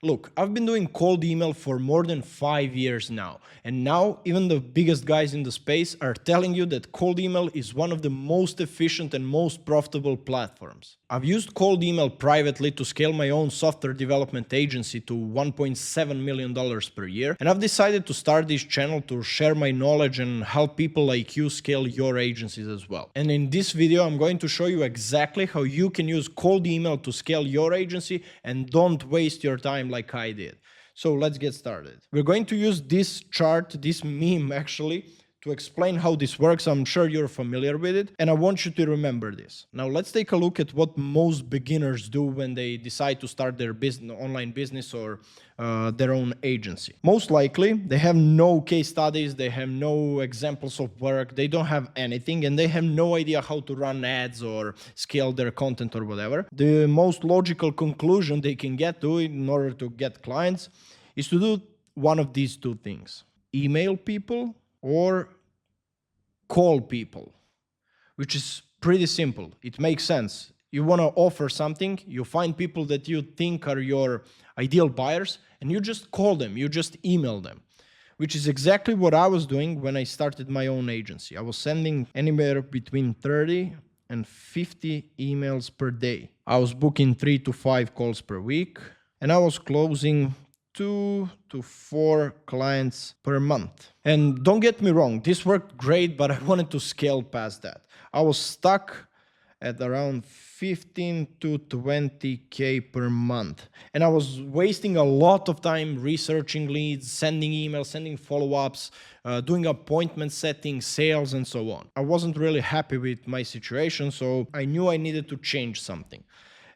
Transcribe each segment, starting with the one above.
Look, I've been doing cold email for more than 5 years now, and now even the biggest guys in the space are telling you that cold email is one of the most efficient and most profitable platforms. I've used cold email privately to scale my own software development agency to $1.7 million per year, and I've decided to start this channel to share my knowledge and help people like you scale your agencies as well. And in this video, I'm going to show you exactly how you can use cold email to scale your agency and don't waste your time like I did. So let's get started. We're going to use this chart, this meme actually, to explain how this works. I'm sure you're familiar with it, and I want you to remember this. Now let's take a look at what most beginners do when they decide to start their business, online business or their own agency. Most likely, they have no case studies, they have no examples of work, they don't have anything, and they have no idea how to run ads or scale their content or whatever. The most logical conclusion they can get to in order to get clients is to do one of these two things: email people or call people, which is pretty simple. It makes sense. You want to offer something, you find people that you think are your ideal buyers, and you just call them, you just email them, which is exactly what I was doing when I started my own agency. I was sending anywhere between 30 and 50 emails per day. I was booking 3 to 5 calls per week, and I was closing 2 to 4 clients per month. And don't get me wrong, this worked great, but I wanted to scale past that. I was stuck at around 15 to 20K per month. And I was wasting a lot of time researching leads, sending emails, sending follow-ups, doing appointment setting, sales, and so on. I wasn't really happy with my situation, so I knew I needed to change something.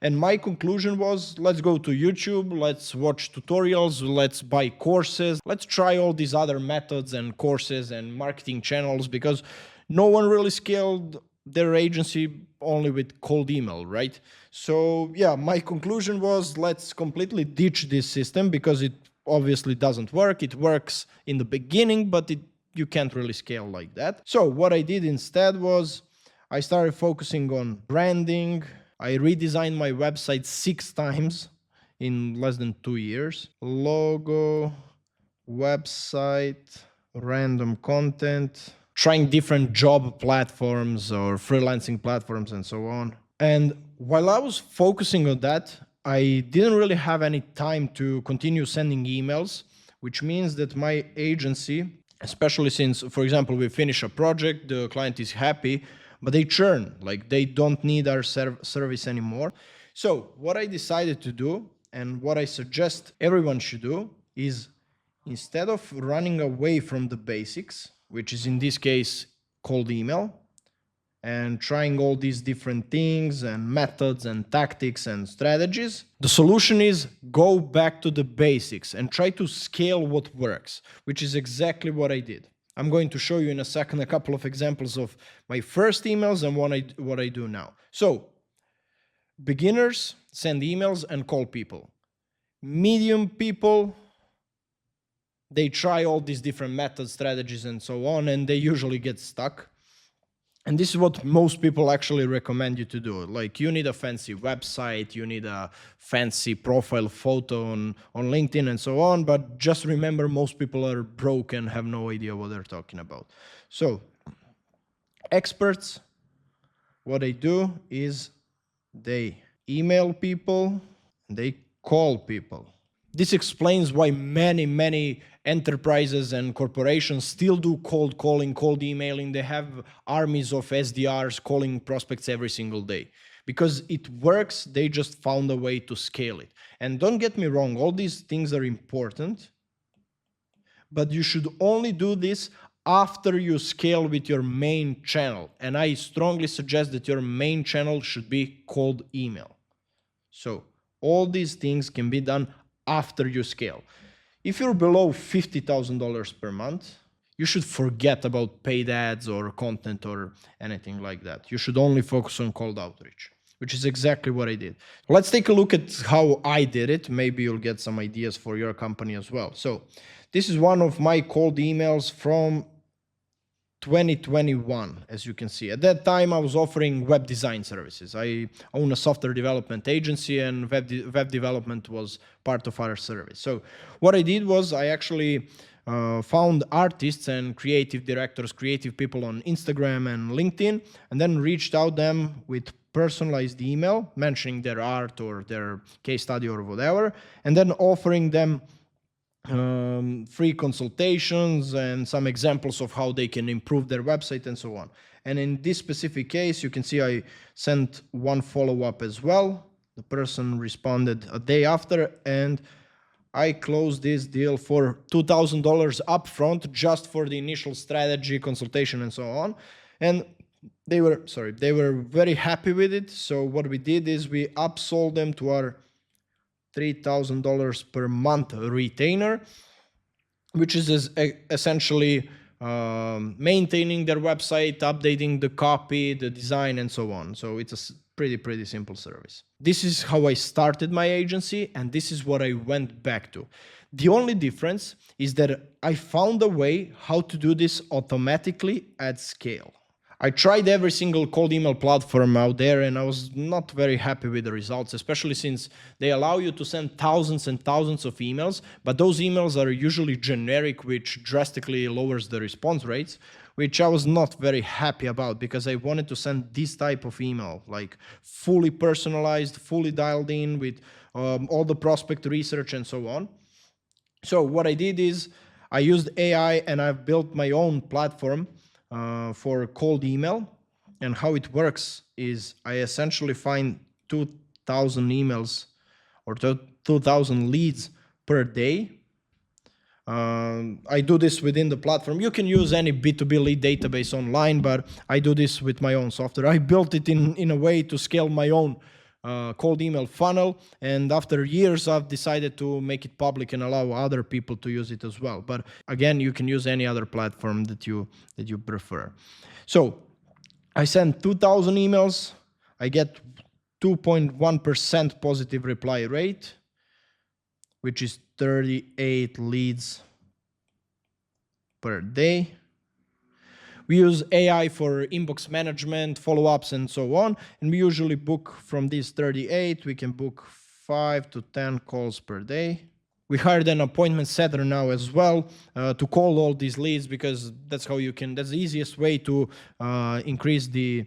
And my conclusion was, let's go to YouTube, let's watch tutorials, let's buy courses, let's try all these other methods and courses and marketing channels, because no one really scaled their agency only with cold email, right? So yeah, my conclusion was, let's completely ditch this system because it obviously doesn't work. It works in the beginning, but you can't really scale like that. So what I did instead was I started focusing on branding. I redesigned my website 6 times in less than 2 years. Logo, website, random content, trying different job platforms or freelancing platforms and so on. And while I was focusing on that, I didn't really have any time to continue sending emails, which means that my agency, especially since, for example, we finish a project, the client is happy, but they churn, like they don't need our service anymore. So what I decided to do, and what I suggest everyone should do, is instead of running away from the basics, which is in this case cold email, and trying all these different things and methods and tactics and strategies, the solution is go back to the basics and try to scale what works, which is exactly what I did. I'm going to show you in a second a couple of examples of my first emails and what I do now. So, beginners send emails and call people. Medium people, they try all these different methods, strategies, and so on, and they usually get stuck. And this is what most people actually recommend you to do. Like, you need a fancy website, you need a fancy profile photo on LinkedIn and so on, but just remember, most people are broke and have no idea what they're talking about. So, experts, what they do is they email people, they call people. This explains why many enterprises and corporations still do cold calling, cold emailing. They have armies of SDRs calling prospects every single day. Because it works, they just found a way to scale it. And don't get me wrong, all these things are important, but you should only do this after you scale with your main channel. And I strongly suggest that your main channel should be cold email. So all these things can be done after you scale. If you're below $50,000 per month, you should forget about paid ads or content or anything like that. You should only focus on cold outreach, which is exactly what I did. Let's take a look at how I did it. Maybe you'll get some ideas for your company as well. So this is one of my cold emails from 2021, as you can see. At that time, I was offering web design services. I own a software development agency, and web development was part of our service. So what I did was I actually found artists and creative directors, creative people on Instagram and LinkedIn, and then reached out them with personalized email mentioning their art or their case study or whatever, and then offering them free consultations and some examples of how they can improve their website and so on. And in this specific case, you can see I sent one follow-up as well. The person responded a day after, and I closed this deal for $2,000 upfront just for the initial strategy, consultation, and so on. And they were very happy with it. So what we did is we upsold them to our $3,000 per month retainer, which is essentially maintaining their website, updating the copy, the design, and so on. So it's a pretty simple service. This is how I started my agency, and this is what I went back to. The only difference is that I found a way how to do this automatically at scale. I tried every single cold email platform out there, and I was not very happy with the results, especially since they allow you to send thousands and thousands of emails, but those emails are usually generic, which drastically lowers the response rates, which I was not very happy about because I wanted to send this type of email, like fully personalized, fully dialed in with all the prospect research and so on. So what I did is I used AI and I've built my own platform for cold email. And how it works is I essentially find 2,000 emails or 2,000 leads per day. I do this within the platform. You can use any B2B lead database online, but I do this with my own software. I built it in a way to scale my own cold email funnel, and after years I've decided to make it public and allow other people to use it as well. But again, you can use any other platform that you prefer. So I send 2,000 emails, I get 2.1% positive reply rate, which is 38 leads per day. We use AI for inbox management, follow-ups, and so on. And we usually book from these 38, we can book 5 to 10 calls per day. We hired an appointment setter now as well to call all these leads, because that's how you can, that's the easiest way to increase the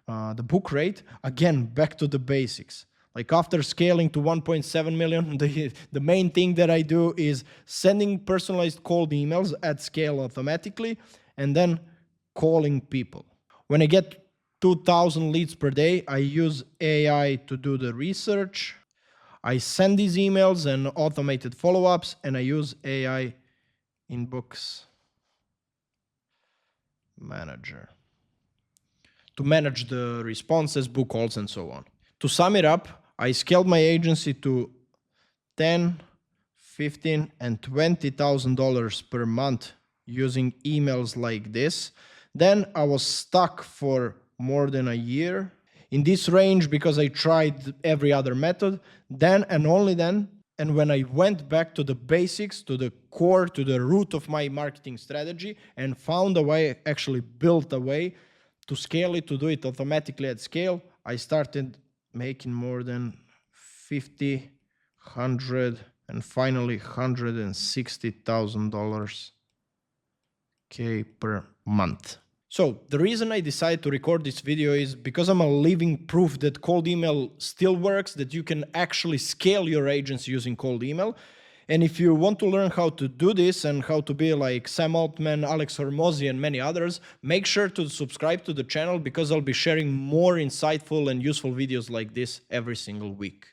book rate. Again, back to the basics. Like after scaling to 1.7 million, the main thing that I do is sending personalized cold emails at scale automatically, and then calling people. When I get 2,000 leads per day, I use AI to do the research. I send these emails and automated follow-ups, and I use AI Inbox Manager to manage the responses, book calls, and so on. To sum it up, I scaled my agency to $10,000, $15,000, and $20,000 per month using emails like this. Then I was stuck for more than a year in this range because I tried every other method. Then and only then, and when I went back to the basics, to the core, to the root of my marketing strategy, and found a way, actually built a way to scale it, to do it automatically at scale, I started making more than 50, 100, and finally $160,000 per month. So the reason I decided to record this video is because I'm a living proof that cold email still works, that you can actually scale your agency using cold email. And if you want to learn how to do this and how to be like Sam Altman, Alex Hormozi, and many others, make sure to subscribe to the channel, because I'll be sharing more insightful and useful videos like this every single week.